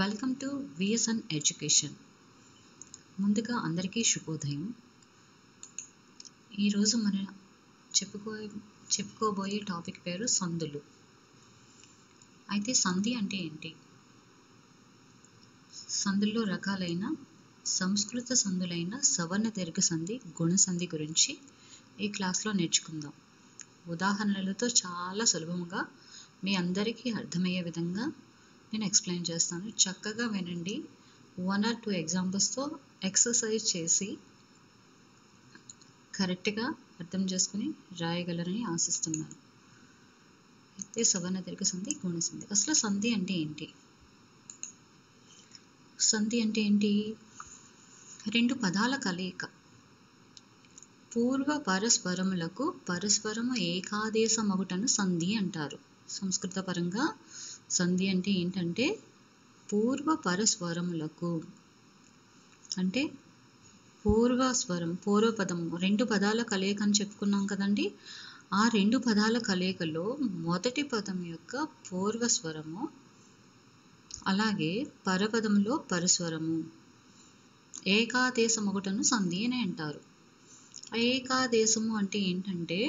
Welcome to VSN education. ముందుగా అందరికీ శుభోదయం. ఈరోజు మనం చెప్పుకోబోయే టాపిక్ పేరు సందులు. అయితే సంధి అంటే ఏంటి? సందుల్లో రకాలైన సంస్కృత సందులైన సవర్ణ దీర్ఘ సంధి, గుణ సంధి గురించి ఈ క్లాస్లో నేర్చుకుందాం. ఉదాహరణలతో చాలా సులభంగా మీ అందరికీ అర్థమయ్యే విధంగా నేను ఎక్స్ప్లెయిన్ చేస్తాను. చక్కగా వినండి. 1 or 2 ఎగ్జాంపుల్స్తో ఎక్సర్సైజ్ చేసి కరెక్ట్గా అర్థం చేసుకుని రాయగలరని ఆశిస్తున్నాను. అయితే సవర్ణ దీర్ఘ సంధి, గుణ సంధి. అసలు సంధి అంటే ఏంటి? సంధి అంటే ఏంటి? రెండు పదాల కలయిక. పూర్వ పరస్పరములకు పరస్పరము ఏకాదేశమగుటను సంధి అంటారు. సంస్కృత పరంగా సంధి అంటే ఏంటంటే పూర్వ పరస్వరములకు అంటే పూర్వపదము రెండు పదాల కలయిక అని చెప్పుకున్నాం కదండి. ఆ రెండు పదాల కలయికలో మొదటి పదం యొక్క పూర్వస్వరము, అలాగే పరపదంలో పరస్వరము ఏకాదేశమొకటను సంధి అని అంటారు. ఏకాదేశము అంటే ఏంటంటే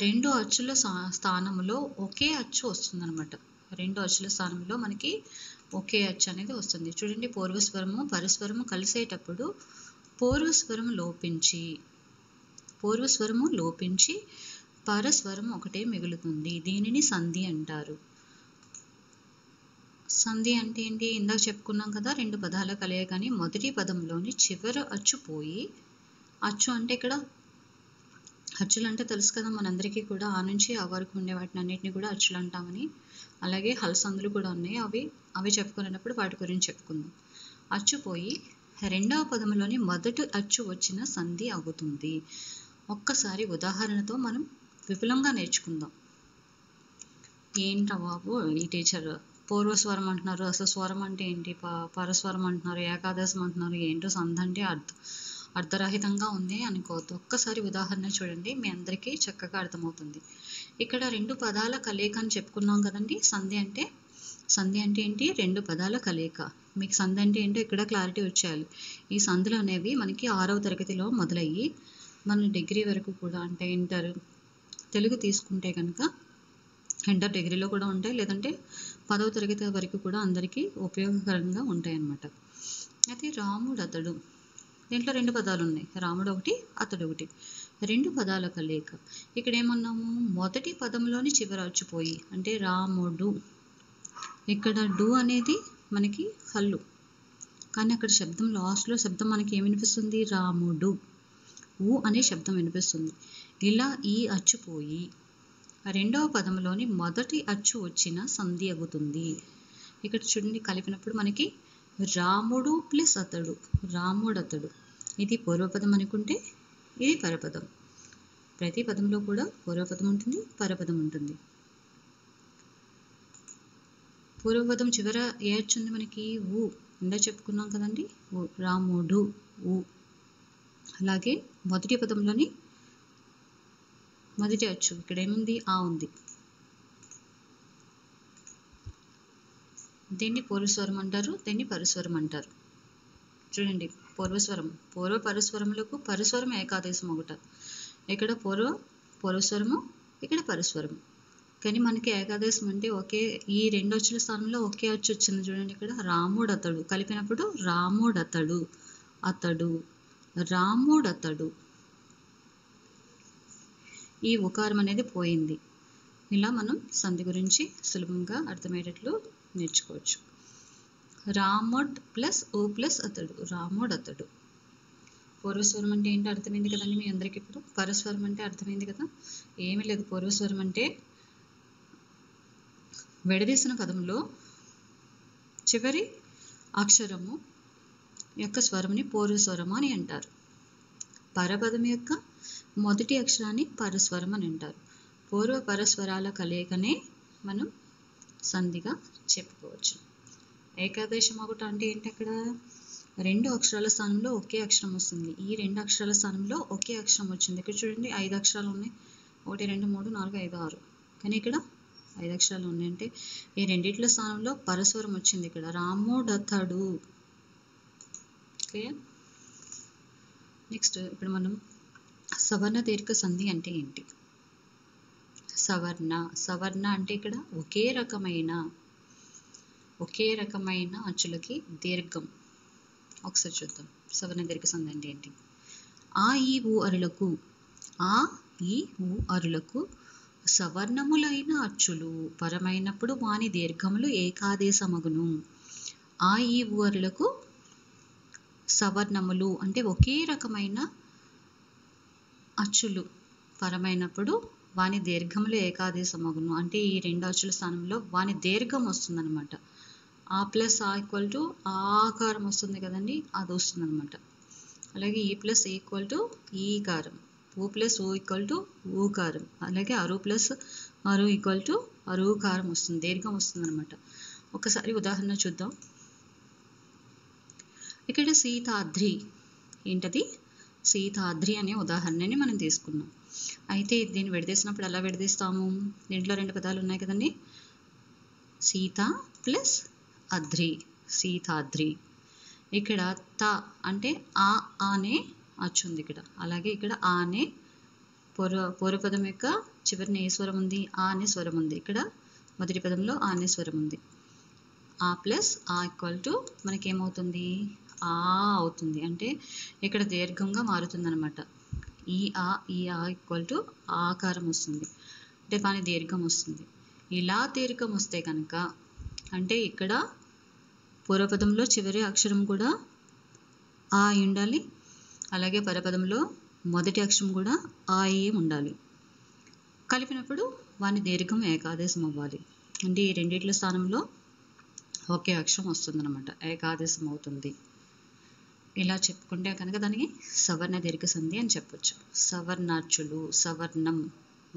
రెండు అచ్చుల స్థానంలో ఒకే అచ్చు వస్తుందన్నమాట. రెండు అచ్చుల స్థానంలో మనకి ఒకే అచ్చు అనేది వస్తుంది. చూడండి, పూర్వస్వరము పరస్వరము కలిసేటప్పుడు పూర్వస్వరము లోపించి పరస్వరం ఒకటే మిగులుతుంది. దీనిని సంధి అంటారు. సంధి అంటే ఏంటి? ఇందాక చెప్పుకున్నాం కదా, రెండు పదాల కలయికని మొదటి పదంలోని చివరి అచ్చు పోయి, అచ్చు అంటే ఇక్కడ అచ్చులు అంటే తెలుసు కదా మనందరికీ కూడా, ఆ నుంచి ఆ వరకు ఉండే వాటిని అన్నిటిని కూడా అచ్చులు అంటామని. అలాగే హల్సందులు కూడా ఉన్నాయి, అవి చెప్పుకునేటప్పుడు వాటి గురించి చెప్పుకుందాం. అచ్చు పోయి రెండవ పదంలోని మొదటి అచ్చు వచ్చిన సంధి అవుతుంది. ఒక్కసారి ఉదాహరణతో మనం విపులంగా నేర్చుకుందాం. ఏంట్రా బాబు ఈ టీచర్ పూర్వస్వరం అంటున్నారు, అసలు స్వరం అంటే ఏంటి, పరస్వరం అంటున్నారు, ఏకాదశం అంటున్నారు, ఏంటో సంధి అంటే అర్ధరహితంగా ఉంది అనుకోవద్దు. ఒక్కసారి ఉదాహరణ చూడండి, మీ అందరికీ చక్కగా అర్థమవుతుంది. ఇక్కడ రెండు పదాల కలయిక అని చెప్పుకున్నాం కదండి. సంధి అంటే ఏంటి? రెండు పదాల కలయిక. మీకు సంధి అంటే ఏంటో ఇక్కడ క్లారిటీ వచ్చేయాలి. ఈ సంధులు అనేవి మనకి 6వ తరగతిలో మొదలయ్యి మన డిగ్రీ వరకు కూడా, అంటే ఇంటర్ తెలుగు తీసుకుంటే కనుక ఇంటర్ డిగ్రీలో కూడా ఉంటాయి, లేదంటే 10వ తరగతి వరకు కూడా అందరికీ ఉపయోగకరంగా ఉంటాయి అన్నమాట. అయితే రాముడు అతడు, దీంట్లో రెండు పదాలు ఉన్నాయి, రాముడు ఒకటి, అతడు ఒకటి, రెండు పదాల కలయిక. ఇక్కడ ఏమన్నాము? మొదటి పదంలోని చివరి అచ్చుపోయి అంటే రాముడు. ఇక్కడ డు అనేది మనకి హల్లు, కానీ అక్కడ శబ్దం లాస్ట్లో శబ్దం మనకి ఏమి వినిపిస్తుంది? రాముడు. ఊ అనే శబ్దం వినిపిస్తుంది. ఇలా ఈ అచ్చు పోయి రెండవ పదంలోని మొదటి అచ్చు వచ్చిన సంధి అవుతుంది. ఇక్కడ చూడండి, కలిపినప్పుడు మనకి రాముడు ప్లస్ అతడు, రాముడతడు. ఇది పూర్వపదం అనుకుంటే ఇది పరపదం. ప్రతి పదంలో కూడా పూర్వపదం ఉంటుంది, పరపదం ఉంటుంది. పూర్వపదం చివర ఏ అచ్చు ఉంది మనకి? ఊ. ఇందా చెప్పుకున్నాం కదండి, ఊ, రాముడు, ఊ. అలాగే మొదటి పదంలోని మొదటి అచ్చు ఇక్కడ ఏముంది? ఆ ఉంది. దీన్ని పూర్వస్వరం అంటారు, దీన్ని పరస్వరం అంటారు. చూడండి, పూర్వ పరస్వరములకు పరస్వరం ఏకాదేశం ఒకట. ఇక్కడ పూర్వస్వరము, ఇక్కడ పరస్వరము. కానీ మనకి ఏకాదేశం అంటే ఈ రెండు అచ్చుల స్థానంలో ఒకే అచ్చు వచ్చింది. చూడండి, ఇక్కడ రాముడతడు కలిపినప్పుడు రాముడతడు, అతడు, రాముడతడు. ఈ ఉకారం అనేది పోయింది. ఇలా మనం సంధి గురించి సులభంగా అర్థమయ్యేటట్లు నేర్చుకోవచ్చు. రాముడ్ ప్లస్ ఓ ప్లస్ అతడు, రాముడతడు. పూర్వస్వరం అంటే ఏంటో అర్థమైంది కదండి మీ అందరికీ. ఇప్పుడు పరస్వరం అంటే అర్థమైంది కదా. ఏమీ లేదు, పూర్వస్వరం అంటే విడదీసిన పదంలో చివరి అక్షరము యొక్క స్వరంని పూర్వస్వరము అని అంటారు. పరపదం యొక్క మొదటి అక్షరాన్ని పరస్వరం అని అంటారు. పూర్వ పరస్వరాల కలయికనే మనం సంధిగా చెప్పుకోవచ్చు. ఏకాదేశం ఒకటి అంటే ఏంటి? అక్కడ రెండు అక్షరాల స్థానంలో ఒకే అక్షరం వస్తుంది. ఈ రెండు అక్షరాల స్థానంలో ఒకే అక్షరం వచ్చింది. ఇక్కడ చూడండి, 5 అక్షరాలు ఉన్నాయి, 1 2 3 4 5 6. కానీ ఇక్కడ 5 అక్షరాలు ఉన్నాయంటే ఈ రెండిట్ల స్థానంలో పరస్వరం వచ్చింది ఇక్కడ రాముడతడు. ఓకే, నెక్స్ట్ ఇప్పుడు మనం సవర్ణ దీర్ఘ సంధి అంటే ఏంటి? సవర్ణ అంటే ఇక్కడ ఒకే రకమైన అచ్చులకి దీర్ఘం. ఒకసారి చూద్దాం సవర్ణ దీర్ఘ సంధి అంటే ఏంటి. ఆ ఈ ఊ అరులకు సవర్ణములైన అచ్చులు పరమైనప్పుడు వాని దీర్ఘములు ఏకాదేశమగును. ఆ ఈ ఊ అరులకు సవర్ణములు అంటే ఒకే రకమైన అచ్చులు పరమైనప్పుడు వాని దీర్ఘములు ఏకాదేశమగును. అంటే ఈ రెండు అచ్చుల స్థానంలో వాని దీర్ఘం వస్తుందన్నమాట. ఆ ప్లస్ ఆ ఈక్వల్ టు ఆకారం వస్తుంది కదండి, అది వస్తుంది అనమాట. అలాగే ఈ ప్లస్ ఈక్వల్ టు ఈకారం, ఊ ప్లస్ ఊ ఈక్వల్ టు ఊకారం, అలాగే అరు ప్లస్ అరు ఈక్వల్ టు అరుకారం వస్తుంది, దీర్ఘం వస్తుంది అనమాట. ఒకసారి ఉదాహరణ చూద్దాం. ఇక్కడ సీతాద్రి ఏంటది? సీతాద్రి అనే ఉదాహరణని మనం తీసుకున్నాం. అయితే దీన్ని విడదీసినప్పుడు ఎలా విడదీస్తాము? దీంట్లో రెండు పదాలు ఉన్నాయి కదండి, సీత ప్లస్ అద్రి, సీతాద్రి. ఇక్కడ త అంటే ఆనే అచ్చు ఉంది ఇక్కడ, అలాగే ఇక్కడ ఆనే పూర్వపదం యొక్క చివరిన ఏ స్వరం ఉంది? ఆ అనే స్వరం ఉంది. ఇక్కడ మొదటి పదంలో ఆ అనే స్వరం ఉంది. ఆ ప్లస్ ఆ ఈక్వల్ టు మనకేమవుతుంది? ఆ అవుతుంది. అంటే ఇక్కడ దీర్ఘంగా మారుతుంది అనమాట. ఈ ఆ ఈక్వల్ టు ఆకారం వస్తుంది, అంటే దాని దీర్ఘం వస్తుంది. ఇలా దీర్ఘం వస్తే కనుక అంటే ఇక్కడ పూర్వపదంలో చివరి అక్షరం కూడా ఆ ఉండాలి, అలాగే పరపదంలో మొదటి అక్షరం కూడా ఆ ఉండాలి. కలిపినప్పుడు వాని దీర్ఘం ఏకాదేశం అవ్వాలి. అంటే ఈ రెండిట్ల స్థానంలో ఒకే అక్షరం వస్తుందన్నమాట, ఏకాదేశం అవుతుంది. ఇలా చెప్పుకుంటే కనుక దానికి సవర్ణ దీర్ఘ సంధి అని చెప్పొచ్చు. సవర్ణాచ్చులు, సవర్ణం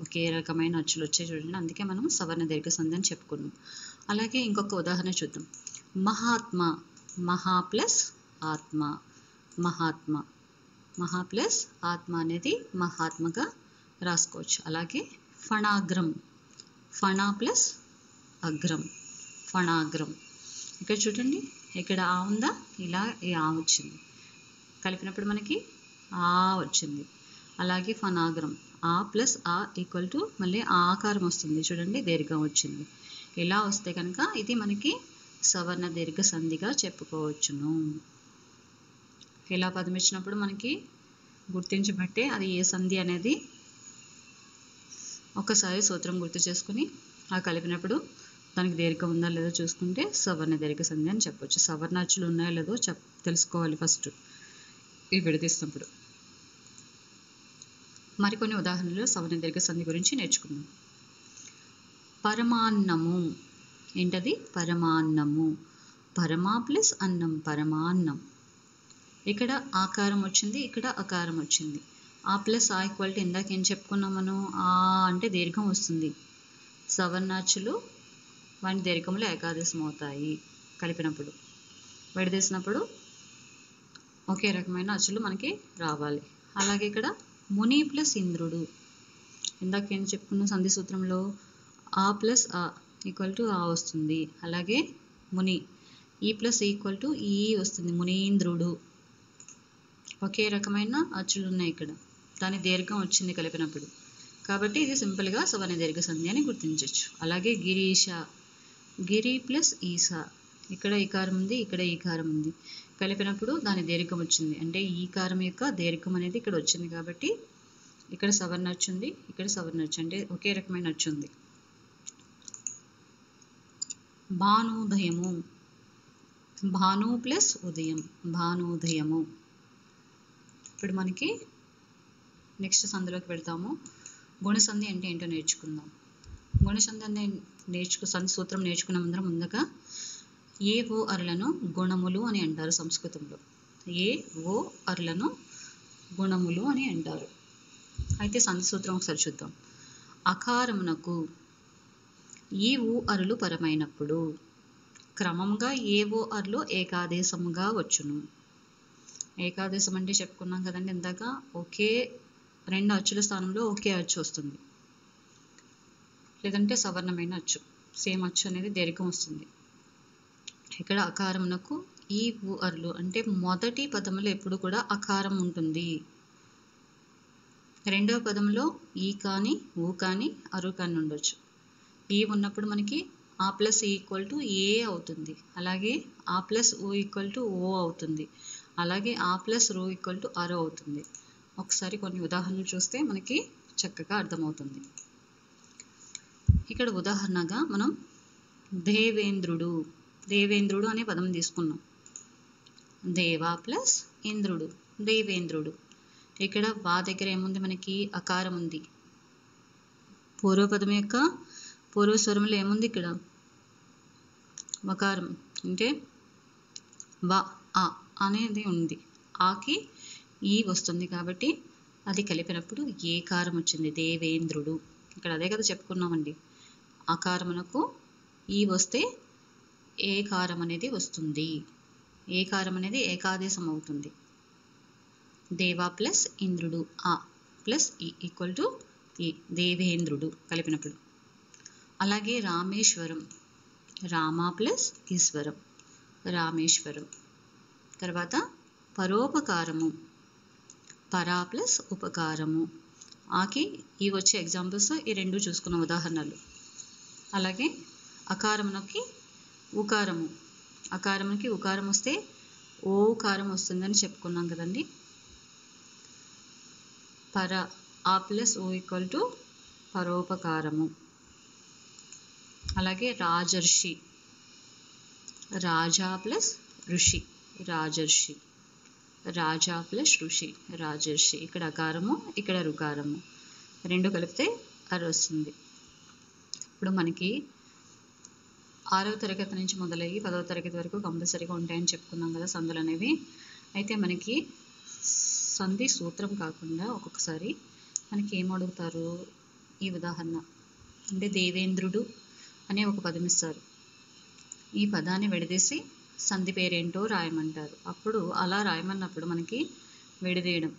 ఒకే రకమైన అచ్చులు వచ్చాయి చూడండి, అందుకే మనం సవర్ణ దీర్ఘ సంధి అని చెప్పుకున్నాం. అలాగే ఇంకొక ఉదాహరణ చూద్దాం. మహా ప్లస్ ఆత్మ, మహా ప్లస్ ఆత్మ అనేది మహాత్మగా రాసుకోవచ్చు. అలాగే ఫణాగ్రం, ఫణ ప్లస్ అగ్రం, ఫణాగ్రం. ఇక్కడ చూడండి, ఇక్కడ ఆ ఉందా, ఇలా ఆ వచ్చింది, కలిపినప్పుడు మనకి ఆ వచ్చింది. అలాగే ఫణాగ్రం, ఆ ప్లస్ ఆ ఈక్వల్ టు మళ్ళీ ఆకారం వస్తుంది చూడండి, దీర్ఘం వచ్చింది. ఇలా వస్తే కనుక ఇది మనకి సవర్ణ దీర్ఘ సంధిగా చెప్పుకోవచ్చును. ఇలా పదం ఇచ్చినప్పుడు మనకి గుర్తించబట్టే అది ఏ సంధి అనేది ఒకసారి సూత్రం గుర్తు చేసుకుని ఆ కలిపినప్పుడు దానికి దీర్ఘం ఉందా లేదో చూసుకుంటే సవర్ణ దీర్ఘ సంధి అని చెప్పొచ్చు. సవర్ణాచ్చులు ఉన్నాయో లేదో తెలుసుకోవాలి ఫస్ట్ ఈ విడదీసినప్పుడు. మరికొన్ని ఉదాహరణలు సవర్ణ దీర్ఘ సంధి గురించి నేర్చుకుందాం. పరమాన్నము ఏంటది? పరమాన్నము, పరమా ప్లస్ అన్నం, పరమాన్నం. ఇక్కడ ఆకారం వచ్చింది, ఇక్కడ అకారం వచ్చింది. ఆ ప్లస్ ఆ ఈక్వల్ టు ఇందాక ఏం చెప్పుకున్నాం మనం? ఆ అంటే దీర్ఘం వస్తుంది. సవర్ణాచ్చులు వాటి దీర్ఘములు ఏకాదేశం అవుతాయి కలిపినప్పుడు. విడదీసినప్పుడు ఒకే రకమైన అచ్చులు మనకి రావాలి. అలాగే ఇక్కడ ముని ప్లస్ ఇంద్రుడు, ఇందాక ఏం చెప్పుకున్నాం సంధి సూత్రంలో? ఆ ప్లస్ ఆ ఈక్వల్ టు ఆ వస్తుంది. అలాగే ముని, ఈ ప్లస్ ఈక్వల్ టు ఈ వస్తుంది, మునీంద్రుడు. ఒకే రకమైన అచ్చులు ఉన్నాయి ఇక్కడ, దాని దీర్ఘం వచ్చింది కలిపినప్పుడు. కాబట్టి ఇది సింపుల్గా సవర్ణ దీర్ఘ సంధి అని గుర్తించవచ్చు. అలాగే గిరీష, గిరి ప్లస్ ఈస, ఇక్కడ ఈకారం ఉంది, ఇక్కడ ఈకారం ఉంది, కలిపినప్పుడు దాని దీర్ఘం వచ్చింది. అంటే ఈకారం యొక్క దీర్ఘం అనేది ఇక్కడ వచ్చింది కాబట్టి ఇక్కడ సవర్ణ అచ్చు ఉంది, ఇక్కడ సవర్ణ అచ్చు, అంటే ఒకే రకమైన అచ్చు ఉంది. భానుదయము, భాను ప్లస్ ఉదయం, భానుదయము. ఇప్పుడు మనకి నెక్స్ట్ సంధిలోకి వెళ్తాము. గుణసంధి అంటే ఏంటో నేర్చుకుందాం. గుణసంధి అంటే సంధి సూత్రం నేర్చుకున్న ముందుగా ఏ ఓ అరులను గుణములు అని అంటారు సంస్కృతంలో. ఏ ఓ అరులను గుణములు అని అంటారు. అయితే సంధి సూత్రం ఒకసారి చూద్దాం. అకారమునకు ఈ ఊ అరులు పరమైనప్పుడు క్రమంగా ఏ ఓ అరులు ఏకాదేశముగా వచ్చును. ఏకాదేశం అంటే చెప్పుకున్నాం కదండి ఇందాక, ఒకే రెండు అచ్చుల స్థానంలో ఒకే అచ్చు వస్తుంది. లేదంటే సవర్ణమైన అచ్చు. సేమ్ అచ్చు అనేది దీర్ఘం వస్తుంది. ఇక్కడ అకారమునకు ఈ ఊ అర్లు అంటే మొదటి పదములో ఎప్పుడు కూడా అకారం ఉంటుంది. రెండవ పదంలో ఈ కానీ ఊ కానీ అరు కానీ ఉండొచ్చు. ఈ ఉన్నప్పుడు మనకి ఆ ప్లస్ ఈక్వల్ టు ఏ అవుతుంది. అలాగే ఆ ప్లస్ ఊ ఈక్వల్ టు ఓ అవుతుంది. అలాగే ఆ ప్లస్ రో ఈక్వల్ టు అరు అవుతుంది. ఒకసారి కొన్ని ఉదాహరణలు చూస్తే మనకి చక్కగా అర్థమవుతుంది. ఇక్కడ ఉదాహరణగా మనం దేవేంద్రుడు, దేవేంద్రుడు అనే పదం తీసుకున్నాం. దేవా ప్లస్ ఇంద్రుడు, దేవేంద్రుడు. ఇక్కడ వా దగ్గర ఏముంది, మనకి అకారం ఉంది. పూర్వపదం యొక్క పూర్వస్వరంలో ఏముంది, ఇక్కడ వకారం అంటే వా ఆ అనేది ఉంది. ఆకి ఈ వస్తుంది కాబట్టి అది కలిపినప్పుడు ఏకారం వచ్చింది, దేవేంద్రుడు. ఇక్కడ అదే కదా చెప్పుకున్నామండి, అకారమునకు ఈ వస్తే ఏకారం అనేది వస్తుంది. ఏకారం అనేది ఏకాదేశం అవుతుంది. దేవా ప్లస్ ఇంద్రుడు, ఆ ప్లస్ ఈ ఈక్వల్ టు ఈ, దేవేంద్రుడు కలిపినప్పుడు. అలాగే రామేశ్వరం, రామ ప్లస్ ఈశ్వరం, రామేశ్వరం. తర్వాత పరోపకారము, పరా ప్లస్ ఉపకారము. ఆకి ఈ వచ్చే ఎగ్జాంపుల్స్ ఈ రెండు చూసుకున్న ఉదాహరణలు. అలాగే అకారమునకి ఉకారము, అకారమునకి ఉకారం వస్తే ఓకారం వస్తుందని చెప్పుకున్నాం కదండి. పర ఆ ప్లస్ ఓ ఈక్వల్ టు పరోపకారము. అలాగే రాజర్షి, రాజా ప్లస్ ఋషి, రాజర్షి, రాజా ప్లస్ ఋషి, రాజర్షి. ఇక్కడ అకారము ఇక్కడ రుకారము రెండు కలిపితే అరు వస్తుంది. ఇప్పుడు మనకి 6వ తరగతి నుంచి మొదలయ్యి 10వ తరగతి వరకు కంపల్సరీగా ఉంటాయని చెప్పుకున్నాం కదా సందులు అనేవి. అయితే మనకి సంధి సూత్రం కాకుండా ఒక్కొక్కసారి మనకి ఏం అడుగుతారు, ఈ ఉదాహరణ అంటే దేవేంద్రుడు అనే ఒక పదం ఇస్తారు. ఈ పదాన్ని విడదీసి సంధి పేరేంటో రాయమంటారు. అప్పుడు అలా రాయమన్నప్పుడు మనకి విడదీయడం,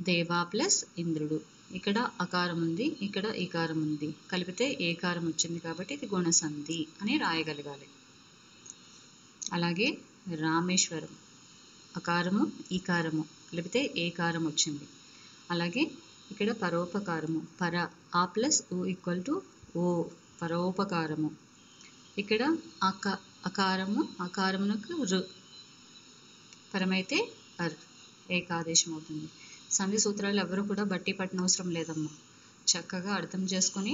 దేవా ప్లస్ ఇంద్రుడు. ఇక్కడ అకారం ఉంది, ఇక్కడ ఈకారం ఉంది, కలిపితే ఏకారం వచ్చింది కాబట్టి ఇది గుణసంధి అని రాయగలగాలి. అలాగే రామేశ్వరం, అకారము ఈకారము కలిపితే ఏకారం వచ్చింది. అలాగే ఇక్కడ పరోపకారము, పర ఆ ప్లస్ ఓ ఈక్వల్ టు ఓ, పరోపకారము. ఇక్కడ అకారము అకారమునకు రు, పరమైతే అర్, ఏకాదేశం అవుతుంది. సంధి సూత్రాలు ఎవరు కూడా బట్టి పట్టనవసరం లేదమ్మా. చక్కగా అర్థం చేసుకొని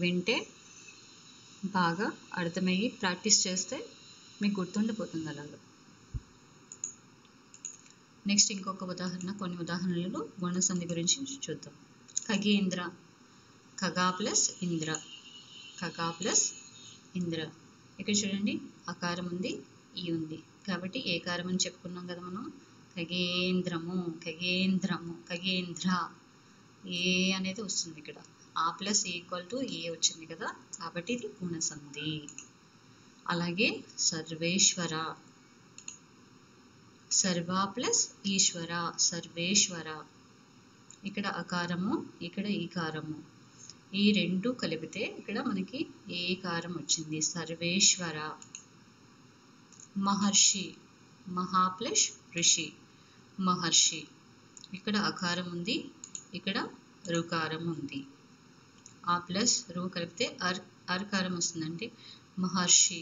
వింటే బాగా అర్థమయ్యి ప్రాక్టీస్ చేస్తే మీకు గుర్తుండిపోతుంది అలాగా. నెక్స్ట్ ఇంకొక ఉదాహరణ, కొన్ని ఉదాహరణలు గుణసంధి గురించి చూద్దాం. Khagendra, ఖగా plus Indra, ఖగా plus Indra. ఇక్కడ చూడండి అకారం ఉంది ఈ ఉంది కాబట్టి ఏకారం అని చెప్పుకున్నాం కదా మనం. ఖగేంద్రము, ఖగేంద్రము, ఖగేంద్ర, ఏ అనేది వస్తుంది ఇక్కడ. ఆ ప్లస్ ఈక్వల్ టు ఏ వచ్చింది కదా కాబట్టి ఇది గుణసంధి. అలాగే సర్వేశ్వర, సర్వ ప్లస్ ఈశ్వర, సర్వేశ్వర. ఇక్కడ అకారము ఇక్కడ ఈకారము, ఈ రెండు కలిపితే ఇక్కడ మనకి ఏకారం వచ్చింది, సర్వేశ్వర. మహర్షి, మహా ప్లస్ ఋషి, మహర్షి. ఇక్కడ అకారం ఉంది ఇక్కడ రుకారం ఉంది, ఆ ప్లస్ రు కలిపితే అర్కారం వస్తుందంటే మహర్షి.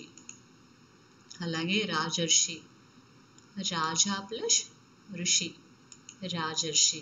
అలాగే రాజర్షి, రాజా ప్లస్ ఋషి, రాజర్షి.